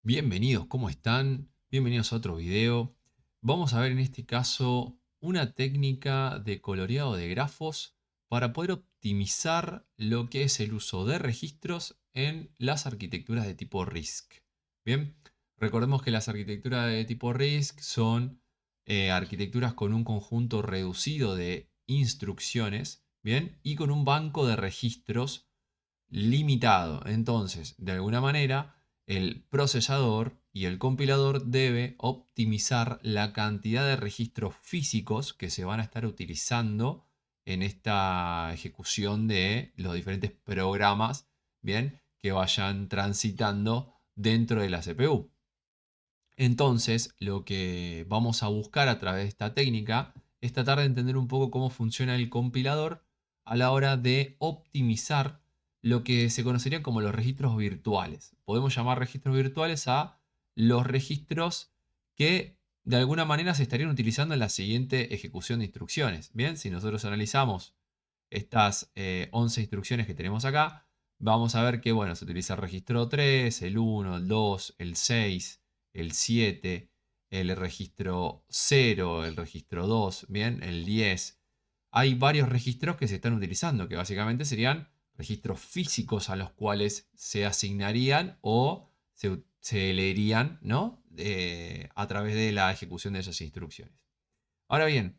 Bienvenidos, ¿cómo están? Bienvenidos a otro video. Vamos a ver en este caso una técnica de coloreado de grafos para poder optimizar lo que es el uso de registros en las arquitecturas de tipo RISC. Bien, recordemos que las arquitecturas de tipo RISC son arquitecturas con un conjunto reducido de instrucciones, bien, y con un banco de registros limitado. Entonces, de alguna manera, el procesador y el compilador debe optimizar la cantidad de registros físicos que se van a estar utilizando en esta ejecución de los diferentes programas, bien, que vayan transitando dentro de la CPU. Entonces, lo que vamos a buscar a través de esta técnica es tratar de entender un poco cómo funciona el compilador a la hora de optimizar lo que se conocerían como los registros virtuales. Podemos llamar registros virtuales a los registros que de alguna manera se estarían utilizando en la siguiente ejecución de instrucciones. Bien, si nosotros analizamos estas 11 instrucciones que tenemos acá, vamos a ver que bueno, se utiliza el registro 3, el 1, el 2, el 6, el 7, el registro 0, el registro 2, bien, el 10. Hay varios registros que se están utilizando, que básicamente serían registros físicos a los cuales se asignarían o se leerían, ¿no? A través de la ejecución de esas instrucciones. Ahora bien,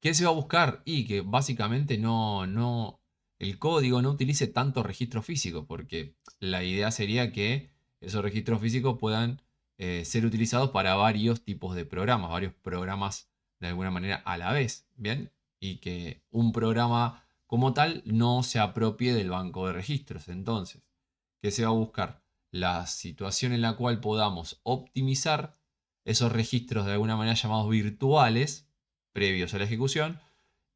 ¿qué se va a buscar? Y que básicamente el código no utilice tanto registro físico, porque la idea sería que esos registros físicos puedan ser utilizados para varios tipos de programas, varios programas de alguna manera a la vez, ¿bien? Y que un programa como tal no se apropie del banco de registros. Entonces, ¿qué se va a buscar? La situación en la cual podamos optimizar esos registros de alguna manera llamados virtuales, previos a la ejecución,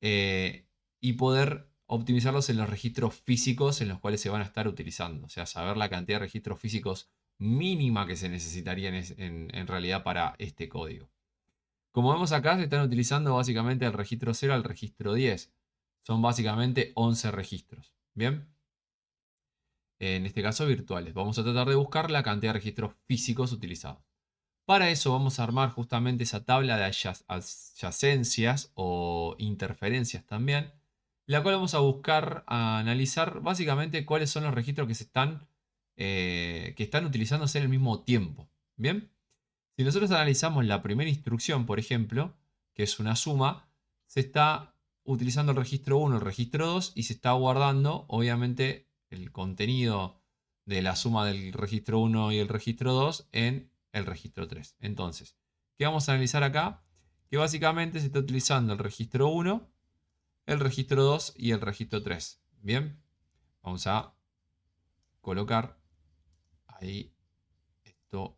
eh, y poder optimizarlos en los registros físicos en los cuales se van a estar utilizando. O sea, saber la cantidad de registros físicos mínima que se necesitaría en realidad para este código. Como vemos acá, se están utilizando básicamente el registro 0 al registro 10. Son básicamente 11 registros. Bien, en este caso virtuales. Vamos a tratar de buscar la cantidad de registros físicos utilizados. Para eso vamos a armar justamente esa tabla de adyacencias o interferencias también, la cual vamos a buscar a analizar básicamente cuáles son los registros que están utilizándose en el mismo tiempo. Bien, si nosotros analizamos la primera instrucción, por ejemplo, que es una suma, se está utilizando el registro 1, el registro 2 y se está guardando obviamente el contenido de la suma del registro 1 y el registro 2 en el registro 3. Entonces, ¿qué vamos a analizar acá? Que básicamente se está utilizando el registro 1, el registro 2 y el registro 3. Bien, vamos a colocar ahí esto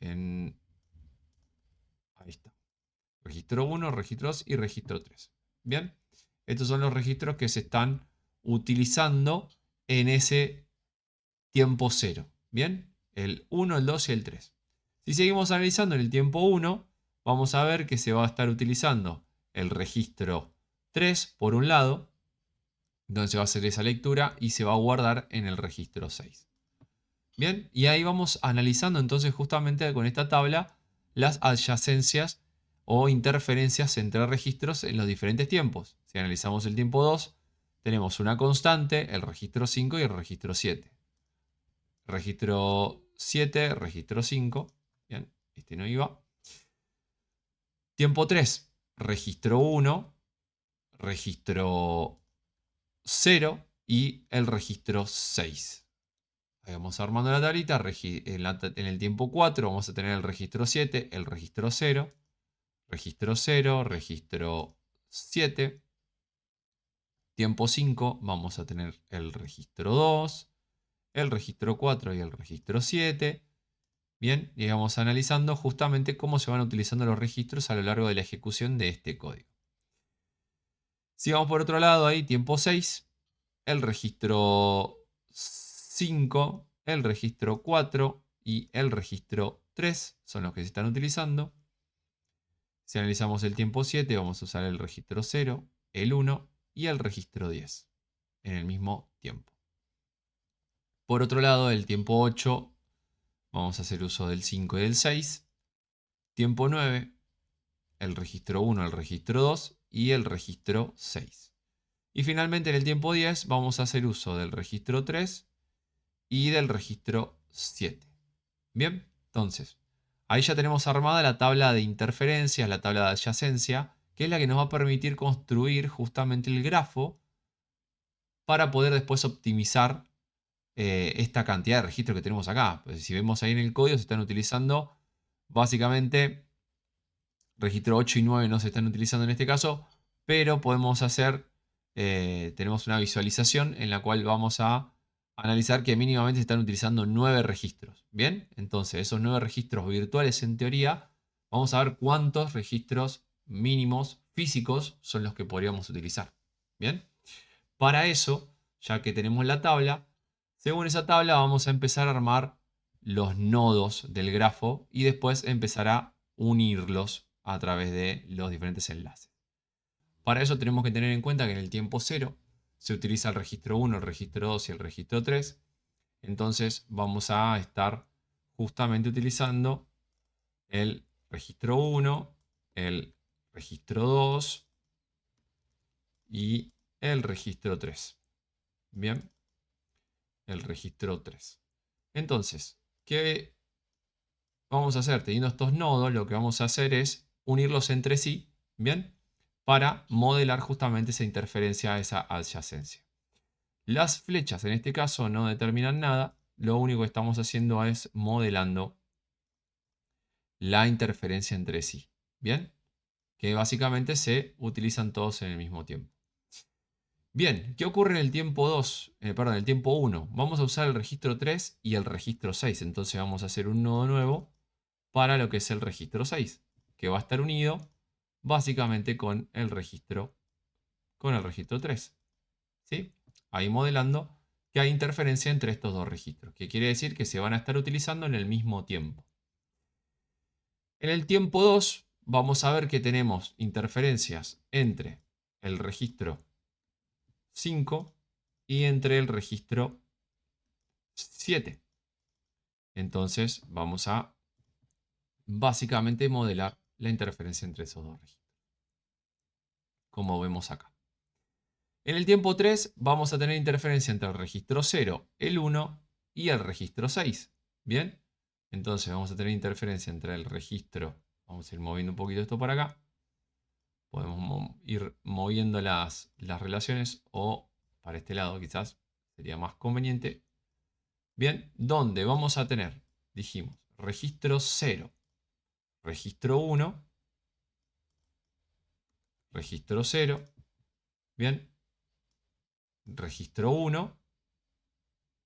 en... Ahí está. Registro 1, registro 2 y registro 3. Bien, estos son los registros que se están utilizando en ese tiempo 0. Bien, el 1, el 2 y el 3. Si seguimos analizando en el tiempo 1, vamos a ver que se va a estar utilizando el registro 3 por un lado, donde se va a hacer esa lectura y se va a guardar en el registro 6. Bien, y ahí vamos analizando entonces justamente con esta tabla las adyacencias o interferencias entre registros en los diferentes tiempos. Si analizamos el tiempo 2, tenemos una constante, el registro 5 y el registro 7. Registro 7, registro 5. Bien, este no iba. Tiempo 3, registro 1, registro 0 y el registro 6. Ahí vamos armando la tablita. En el tiempo 4 vamos a tener el registro 7, el registro 0, registro 0, registro 7. Tiempo 5 vamos a tener el registro 2, el registro 4 y el registro 7. Bien, y vamos analizando justamente cómo se van utilizando los registros a lo largo de la ejecución de este código. Si vamos por otro lado, ahí tiempo 6, el registro 5, el registro 4 y el registro 3 son los que se están utilizando. Si analizamos el tiempo 7, vamos a usar el registro 0, el 1 y el registro 10 en el mismo tiempo. Por otro lado, el tiempo 8, vamos a hacer uso del 5 y del 6. Tiempo 9, el registro 1, el registro 2 y el registro 6. Y finalmente en el tiempo 10 vamos a hacer uso del registro 3 y del registro 7. Bien, entonces, ahí ya tenemos armada la tabla de interferencias, la tabla de adyacencia, que es la que nos va a permitir construir justamente el grafo para poder después optimizar esta cantidad de registros que tenemos acá. Pues si vemos ahí en el código se están utilizando básicamente registro 8 y 9 no se están utilizando en este caso, pero podemos hacer, tenemos una visualización en la cual vamos a analizar que mínimamente se están utilizando 9 registros. Bien, entonces esos 9 registros virtuales en teoría, vamos a ver cuántos registros mínimos físicos son los que podríamos utilizar. Bien, para eso, ya que tenemos la tabla, según esa tabla vamos a empezar a armar los nodos del grafo y después empezar a unirlos a través de los diferentes enlaces. Para eso tenemos que tener en cuenta que en el tiempo 0 se utiliza el registro 1, el registro 2 y el registro 3. Entonces vamos a estar justamente utilizando el registro 1, el registro 2 y el registro 3. Bien, el registro 3. Entonces, ¿qué vamos a hacer? Teniendo estos nodos, lo que vamos a hacer es unirlos entre sí, ¿bien? Para modelar justamente esa interferencia, esa adyacencia. Las flechas en este caso no determinan nada, lo único que estamos haciendo es modelando la interferencia entre sí, ¿bien? Que básicamente se utilizan todos en el mismo tiempo. Bien, ¿qué ocurre en el tiempo 2? Perdón, en el tiempo 1. Vamos a usar el registro 3 y el registro 6. Entonces vamos a hacer un nodo nuevo para lo que es el registro 6, que va a estar unido básicamente con el registro 3. ¿Sí? Ahí modelando que hay interferencia entre estos dos registros, que quiere decir que se van a estar utilizando en el mismo tiempo. En el tiempo 2 vamos a ver que tenemos interferencias entre el registro 5 y entre el registro 7. Entonces vamos a básicamente modelar la interferencia entre esos dos registros, como vemos acá. En el tiempo 3 vamos a tener interferencia entre el registro 0, el 1 y el registro 6. ¿Bien? Entonces vamos a tener interferencia entre el registro, vamos a ir moviendo un poquito esto para acá. Podemos ir moviendo las relaciones o para este lado quizás sería más conveniente. Bien, ¿dónde vamos a tener? Dijimos, registro 0, registro 1, registro 0, bien, registro 1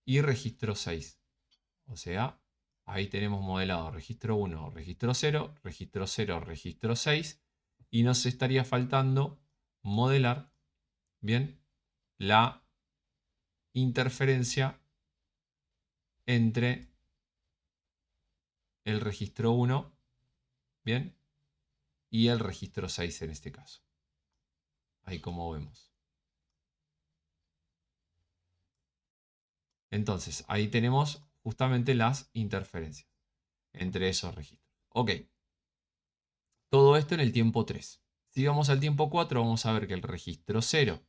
y registro 6. O sea, ahí tenemos modelado registro 1, registro 0, registro 0, registro 6. Y nos estaría faltando modelar, bien, la interferencia entre el registro 1, bien, y el registro 6 en este caso. Ahí como vemos. Entonces, ahí tenemos justamente las interferencias entre esos registros. Ok, todo esto en el tiempo 3. Si vamos al tiempo 4, vamos a ver que el registro 0,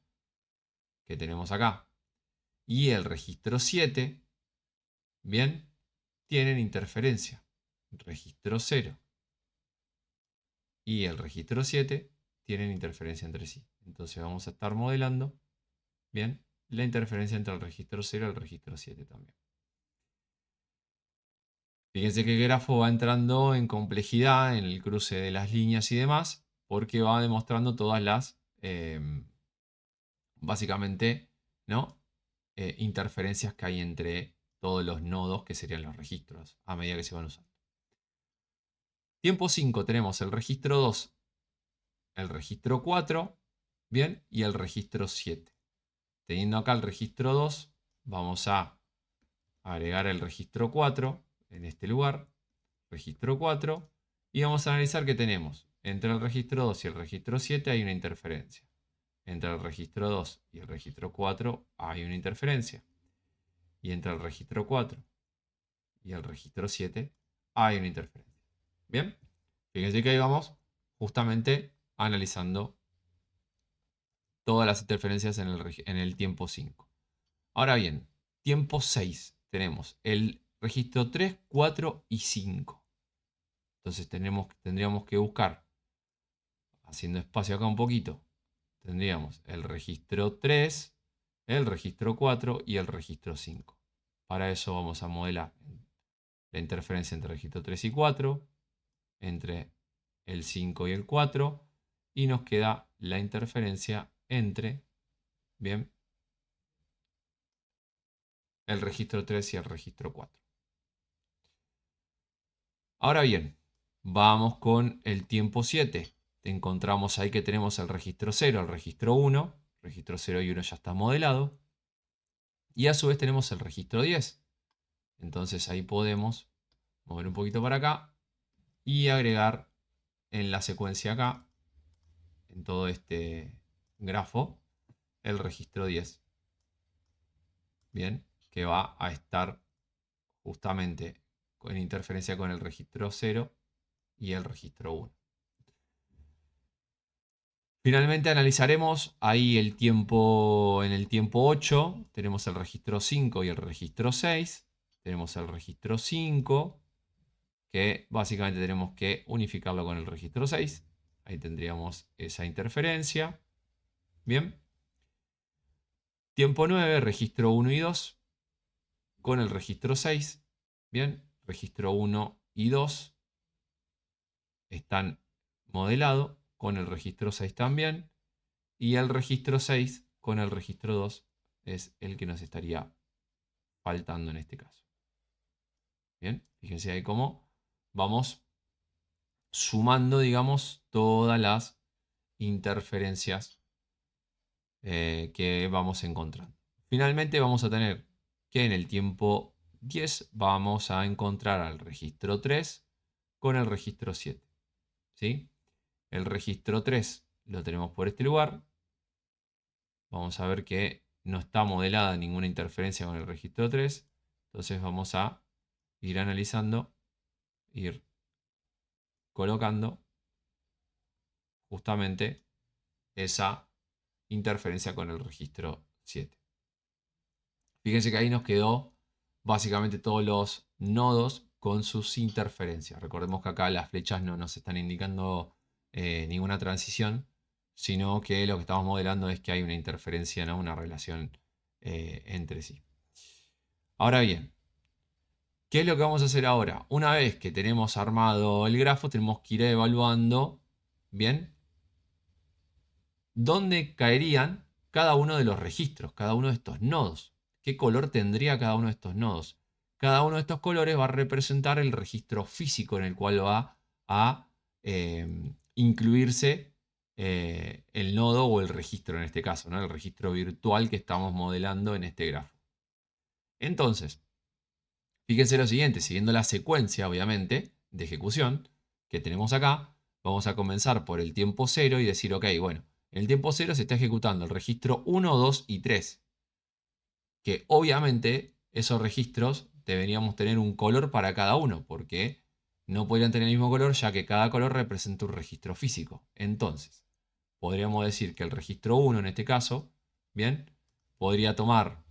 que tenemos acá, y el registro 7, bien, tienen interferencia. Registro 0 y el registro 7 tienen interferencia entre sí. Entonces vamos a estar modelando, bien, la interferencia entre el registro 0 y el registro 7 también. Fíjense que el grafo va entrando en complejidad en el cruce de las líneas y demás, porque va demostrando todas las, básicamente, ¿no? Interferencias que hay entre todos los nodos que serían los registros a medida que se van usando. Tiempo 5 tenemos el registro 2, el registro 4, bien, y el registro 7. Teniendo acá el registro 2, vamos a agregar el registro 4 en este lugar, registro 4, y vamos a analizar que tenemos entre el registro 2 y el registro 7 hay una interferencia. Entre el registro 2 y el registro 4 hay una interferencia. y entre el registro 4 y el registro 7 hay una interferencia. Bien, fíjense que ahí vamos justamente analizando todas las interferencias en el tiempo 5. Ahora bien, tiempo 6 tenemos el registro 3, 4 y 5. Entonces tendríamos que buscar, haciendo espacio acá un poquito, tendríamos el registro 3, el registro 4 y el registro 5. Para eso vamos a modelar la interferencia entre el registro 3 y 4, entre el 5 y el 4, y nos queda la interferencia entre, bien, el registro 3 y el registro 4. Ahora bien, vamos con el tiempo 7. Encontramos ahí que tenemos el registro 0, el registro 1. Registro 0 y 1 ya está modelado. Y a su vez tenemos el registro 10. Entonces ahí podemos mover un poquito para acá y agregar en la secuencia acá, en todo este grafo, el registro 10. Bien, que va a estar justamente en interferencia con el registro 0 y el registro 1. Finalmente analizaremos ahí el tiempo, en el tiempo 8 tenemos el registro 5 y el registro 6. Tenemos el registro 5 que básicamente tenemos que unificarlo con el registro 6. Ahí tendríamos esa interferencia. Bien. Tiempo 9, registro 1 y 2 con el registro 6. Bien. Registro 1 y 2 están modelados con el registro 6 también. Y el registro 6 con el registro 2 es el que nos estaría faltando en este caso. Bien, fíjense ahí cómo vamos sumando, digamos, todas las interferencias que vamos encontrando. Finalmente vamos a tener que en el tiempo 10 vamos a encontrar al registro 3 con el registro 7. ¿Sí? El registro 3 lo tenemos por este lugar. Vamos a ver que no está modelada ninguna interferencia con el registro 3. Entonces vamos a ir analizando, ir colocando justamente esa interferencia con el registro 7. Fíjense que ahí nos quedó básicamente todos los nodos con sus interferencias. Recordemos que acá las flechas no nos están indicando ninguna transición, sino que lo que estamos modelando es que hay una interferencia, ¿no? Una relación entre sí. Ahora bien, ¿qué es lo que vamos a hacer ahora? Una vez que tenemos armado el grafo, tenemos que ir evaluando, ¿bien? ¿Dónde caerían cada uno de los registros, cada uno de estos nodos? ¿Qué color tendría cada uno de estos nodos? Cada uno de estos colores va a representar el registro físico en el cual va a incluirse el nodo o el registro en este caso, ¿no? El registro virtual que estamos modelando en este grafo. Entonces, fíjense lo siguiente, siguiendo la secuencia, obviamente, de ejecución que tenemos acá, vamos a comenzar por el tiempo 0 y decir, ok, bueno, en el tiempo 0 se está ejecutando el registro 1, 2 y 3, que obviamente esos registros deberíamos tener un color para cada uno, porque no podrían tener el mismo color, ya que cada color representa un registro físico. Entonces, podríamos decir que el registro 1 en este caso, bien, podría tomar,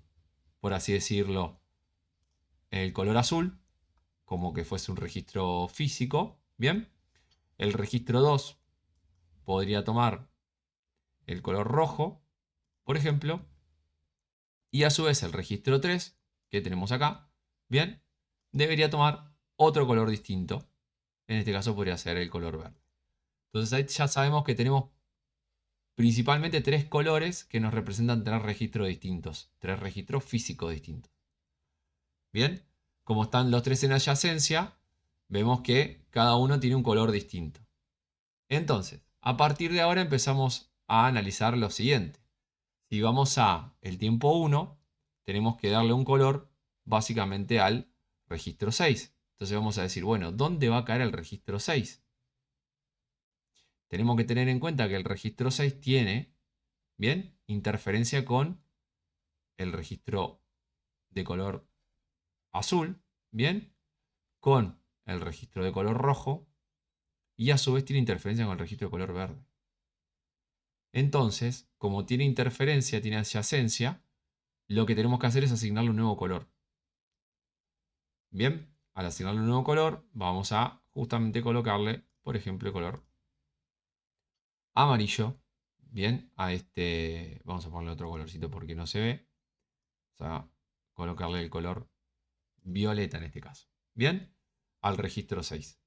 por así decirlo, el color azul, como que fuese un registro físico, ¿bien? El registro 2 podría tomar el color rojo, por ejemplo, y a su vez el registro 3, que tenemos acá, ¿bien? Debería tomar otro color distinto. En este caso podría ser el color verde. Entonces ahí ya sabemos que tenemos principalmente tres colores que nos representan tres registros distintos, tres registros físicos distintos. Bien, como están los tres en adyacencia, vemos que cada uno tiene un color distinto. Entonces, a partir de ahora empezamos a analizar lo siguiente. Si vamos a el tiempo 1, tenemos que darle un color básicamente al registro 6. Entonces vamos a decir, bueno, ¿dónde va a caer el registro 6? Tenemos que tener en cuenta que el registro 6 tiene, ¿bien?, interferencia con el registro de color azul, ¿bien? Con el registro de color rojo y a su vez tiene interferencia con el registro de color verde. Entonces, como tiene interferencia, tiene adyacencia, lo que tenemos que hacer es asignarle un nuevo color. Bien, al asignarle un nuevo color, vamos a justamente colocarle, por ejemplo, el color amarillo. Bien, a este, vamos a ponerle otro colorcito porque no se ve. Vamos a colocarle el color violeta en este caso. Bien, al registro 6.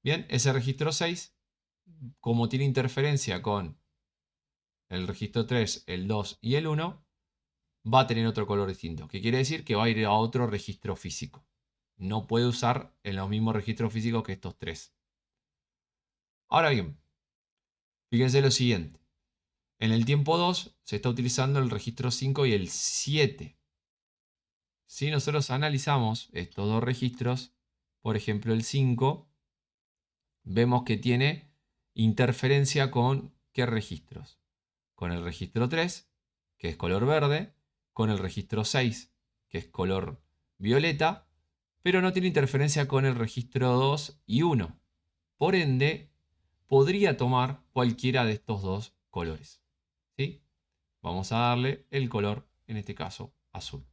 Bien, ese registro 6, como tiene interferencia con el registro 3, el 2 y el 1, va a tener otro color distinto. ¿Qué quiere decir? Que va a ir a otro registro físico. No puede usar en los mismos registros físicos que estos tres. Ahora bien, fíjense lo siguiente. En el tiempo 2 se está utilizando el registro 5 y el 7. Si nosotros analizamos estos dos registros, por ejemplo el 5, vemos que tiene interferencia con ¿qué registros? Con el registro 3, que es color verde, con el registro 6, que es color violeta, pero no tiene interferencia con el registro 2 y 1. Por ende, podría tomar cualquiera de estos dos colores. ¿Sí? Vamos a darle el color, en este caso, azul.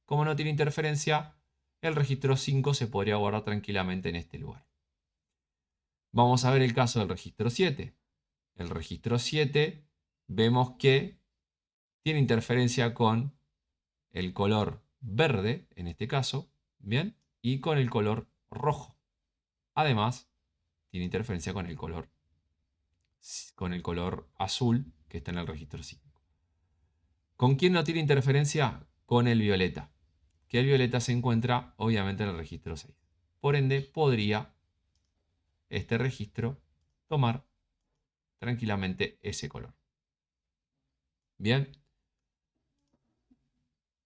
Como no tiene interferencia, el registro 5 se podría guardar tranquilamente en este lugar. Vamos a ver el caso del registro 7. El registro 7 vemos que tiene interferencia con el color verde, en este caso, ¿bien? Y con el color rojo. Además, tiene interferencia con el color azul que está en el registro 5. ¿Con quién no tiene interferencia? Con el violeta, que el violeta se encuentra obviamente en el registro 6. Por ende, podría este registro tomar tranquilamente ese color. Bien,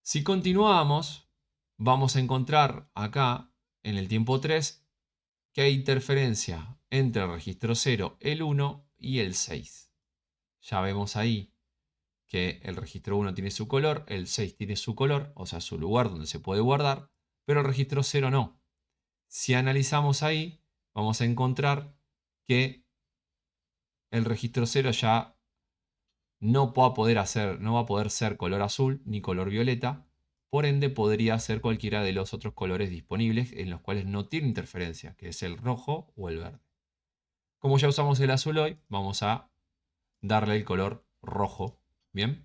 si continuamos, vamos a encontrar acá en el tiempo 3 que hay interferencia entre el registro 0, el 1 y el 6. Ya vemos ahí que el registro 1 tiene su color, el 6 tiene su color, o sea, su lugar donde se puede guardar, pero el registro 0 no. Si analizamos ahí, vamos a encontrar que el registro 0 ya no va a poder ser color azul ni color violeta, por ende podría ser cualquiera de los otros colores disponibles en los cuales no tiene interferencia, que es el rojo o el verde. Como ya usamos el azul hoy, vamos a darle el color rojo, ¿bien?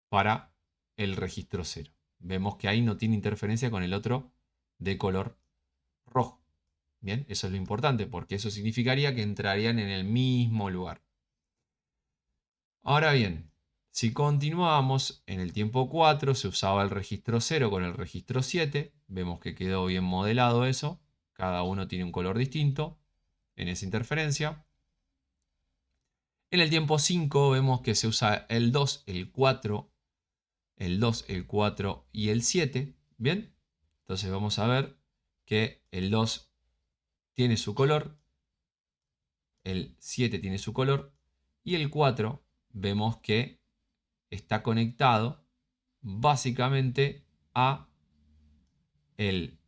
Para el registro 0. Vemos que ahí no tiene interferencia con el otro de color rojo. Bien, eso es lo importante, porque eso significaría que entrarían en el mismo lugar. Ahora bien, si continuamos, en el tiempo 4 se usaba el registro 0 con el registro 7. Vemos que quedó bien modelado eso. Cada uno tiene un color distinto en esa interferencia. En el tiempo 5 vemos que se usa el 2, el 4, el 2, el 4 y el 7. Bien, entonces vamos a ver que el 2 tiene su color, el 7 tiene su color y el 4 vemos que está conectado básicamente a el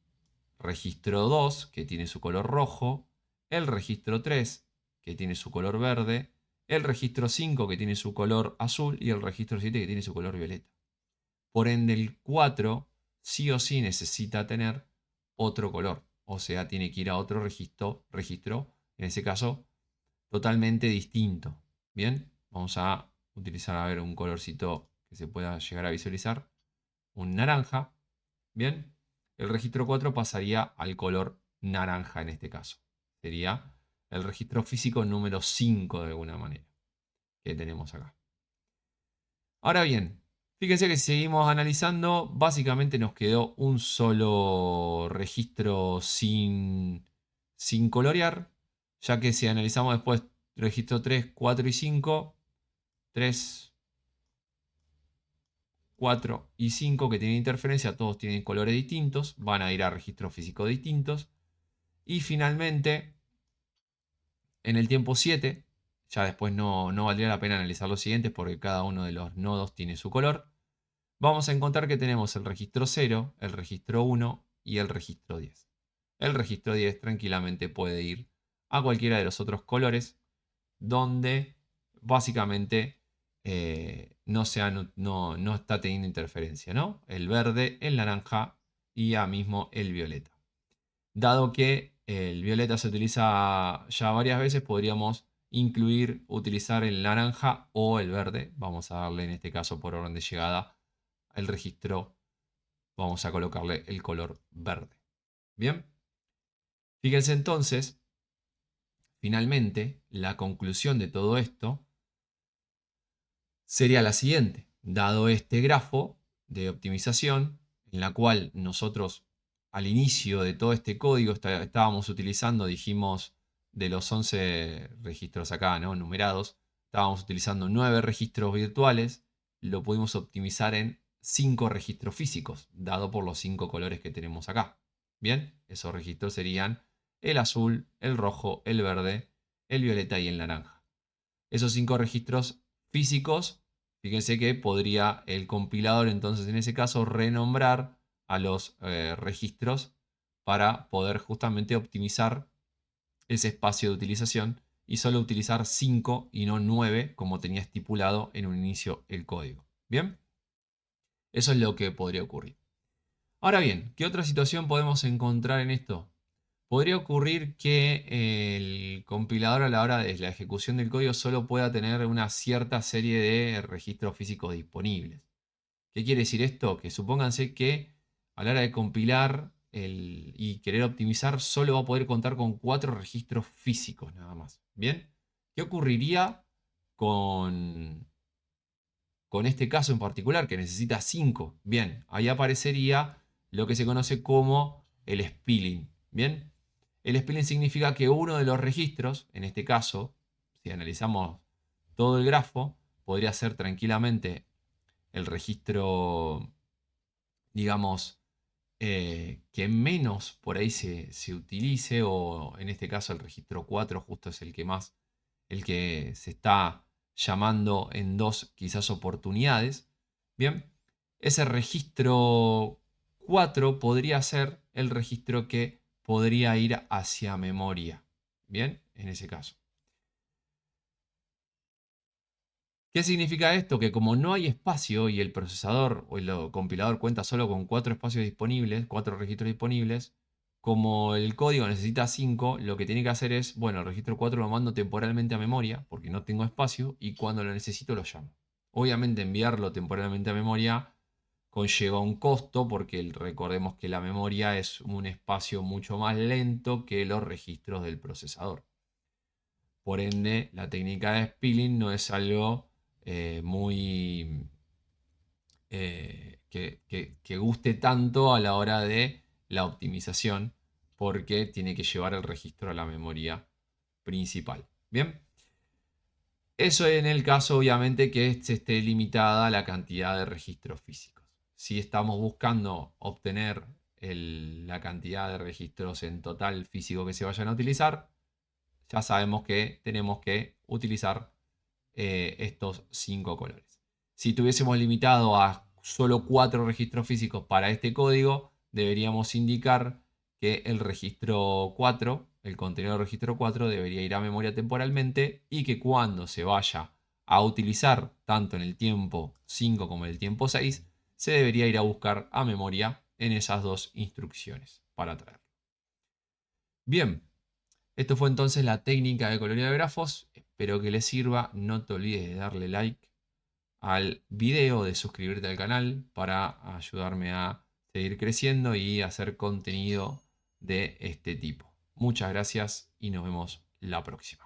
registro 2 que tiene su color rojo, el registro 3 que tiene su color verde, el registro 5 que tiene su color azul y el registro 7 que tiene su color violeta. Por ende el 4 sí o sí necesita tener otro color, o sea, tiene que ir a otro registro, en ese caso totalmente distinto. Bien, vamos a utilizar a ver un colorcito que se pueda llegar a visualizar, un naranja. Bien, el registro 4 pasaría al color naranja en este caso. Sería el registro físico número 5 de alguna manera que tenemos acá. Ahora bien, fíjense que si seguimos analizando, básicamente nos quedó un solo registro sin colorear, ya que si analizamos después registro 3, 4 y 5, 3, 4 y 5 que tienen interferencia, todos tienen colores distintos, van a ir a registros físicos distintos. Y finalmente, en el tiempo 7, ya después no valdría la pena analizar los siguientes porque cada uno de los nodos tiene su color. vamos a encontrar que tenemos el registro 0, el registro 1 y el registro 10. El registro 10 tranquilamente puede ir a cualquiera de los otros colores donde básicamente no está teniendo interferencia, ¿no? El verde, el naranja y ya mismo el violeta. Dado que el violeta se utiliza ya varias veces, podríamos utilizar el naranja o el verde. Vamos a darle en este caso por orden de llegada el registro. Vamos a colocarle el color verde. Bien. Fíjense entonces, finalmente, la conclusión de todo esto sería la siguiente. Dado este grafo de optimización, en la cual nosotros al inicio de todo este código estábamos utilizando, dijimos, de los 11 registros acá, ¿no? Numerados, estábamos utilizando 9 registros virtuales, lo pudimos optimizar en 5 registros físicos, dado por los 5 colores que tenemos acá. Bien, esos registros serían el azul, el rojo, el verde, el violeta y el naranja. Esos 5 registros físicos, fíjense que podría el compilador entonces en ese caso renombrar a los registros para poder justamente optimizar ese espacio de utilización y solo utilizar 5 y no 9 como tenía estipulado en un inicio el código. Bien, eso es lo que podría ocurrir. Ahora bien, ¿qué otra situación podemos encontrar en esto? Podría ocurrir que el compilador a la hora de la ejecución del código solo pueda tener una cierta serie de registros físicos disponibles. ¿Qué quiere decir esto? Que supónganse que a la hora de compilar y querer optimizar solo va a poder contar con 4 registros físicos nada más. ¿Bien? ¿Qué ocurriría con, con este caso en particular que necesita 5? Bien, ahí aparecería lo que se conoce como el spilling. ¿Bien? El spilling significa que uno de los registros, en este caso, si analizamos todo el grafo, podría ser tranquilamente el registro, digamos, que menos por ahí se utilice, o en este caso el registro 4 justo es el que más, el que se está llamando en dos quizás oportunidades. Bien, ese registro 4 podría ser el registro que podría ir hacia memoria. Bien, en ese caso. ¿Qué significa esto? Que como no hay espacio y el procesador o el compilador cuenta solo con 4 espacios disponibles, 4 registros disponibles, como el código necesita 5, lo que tiene que hacer es, bueno, el registro 4 lo mando temporalmente a memoria porque no tengo espacio y cuando lo necesito lo llamo. Obviamente enviarlo temporalmente a memoria conlleva un costo porque recordemos que la memoria es un espacio mucho más lento que los registros del procesador. Por ende, la técnica de spilling no es algo muy que guste tanto a la hora de la optimización, porque tiene que llevar el registro a la memoria principal. Bien, eso en el caso obviamente que se esté limitada la cantidad de registros físicos. Si estamos buscando obtener la cantidad de registros en total físico que se vayan a utilizar, ya sabemos que tenemos que utilizar estos 5 colores. Si tuviésemos limitado a solo 4 registros físicos para este código, deberíamos indicar que el registro 4, el contenedor registro 4, debería ir a memoria temporalmente y que cuando se vaya a utilizar tanto en el tiempo 5 como en el tiempo 6, se debería ir a buscar a memoria en esas dos instrucciones para traerlo. Bien, esto fue entonces la técnica de coloreado de grafos. Espero que les sirva. No te olvides de darle like al video, de suscribirte al canal para ayudarme a seguir creciendo y hacer contenido de este tipo. Muchas gracias y nos vemos la próxima.